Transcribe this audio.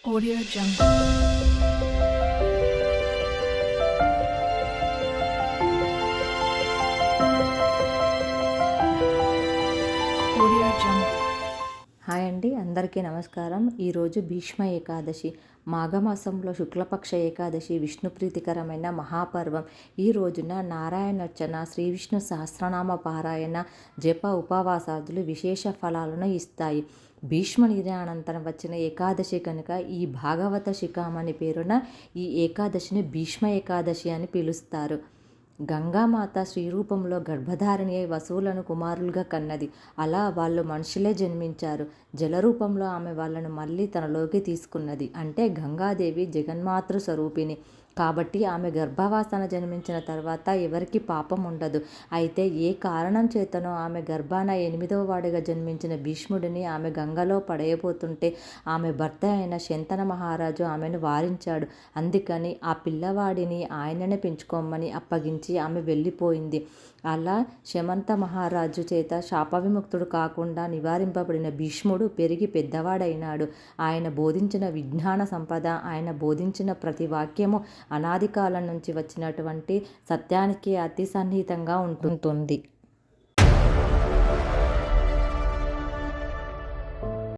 Audio Jungle. Audio Jungle. Hi అండి, అందరికీ నమస్కారం. ఈరోజు భీష్మ ఏకాదశి, మాఘమాసంలో శుక్లపక్ష ఏకాదశి, విష్ణు ప్రీతికరమైన మహాపర్వం. ఈ రోజున నారాయణర్చన, శ్రీ విష్ణు సహస్రనామ పారాయణ, జప ఉపవాసాదులు విశేష ఫలాలను ఇస్తాయి. భీష్మ నిర్యాణానంతరం వచ్చిన ఏకాదశి కనుక ఈ భాగవత శిఖామణి పేరున ఈ ఏకాదశిని భీష్మ ఏకాదశి అని పిలుస్తారు. గంగామాత శ్రీరూపంలో గర్భధారిణి అయి వసువులను కుమారులుగా కన్నది. అలా వాళ్ళు మనుషులే జన్మించారు. జలరూపంలో ఆమె వాళ్ళను మళ్ళీ తనలోకి తీసుకున్నది. అంటే గంగాదేవి జగన్మాతృ స్వరూపిణి కాబట్టి ఆమె గర్భవాసన జన్మించిన తర్వాత ఎవరికి పాపం ఉండదు. అయితే ఏ కారణం చేతనో ఆమె గర్భాన 8వ వాడిగా జన్మించిన భీష్ముడిని ఆమె గంగలో పడేయబోతుంటే ఆమె భర్త అయిన శంతన మహారాజు ఆమెను వారించాడు. అందుకని ఆ పిల్లవాడిని ఆయననే పెంచుకోమని అప్పగించి ఆమె వెళ్ళిపోయింది. అలా శమంత మహారాజు చేత శాపవిముక్తుడు కాకుండా నివారింపబడిన భీష్ముడు పెరిగి పెద్దవాడైనాడు. ఆయన బోధించిన విజ్ఞాన సంపద, ఆయన బోధించిన ప్రతి వాక్యము అనాది కాలం నుంచి వచ్చినటువంటి సత్యానికి అతి సన్నిహితంగా ఉంటుంది.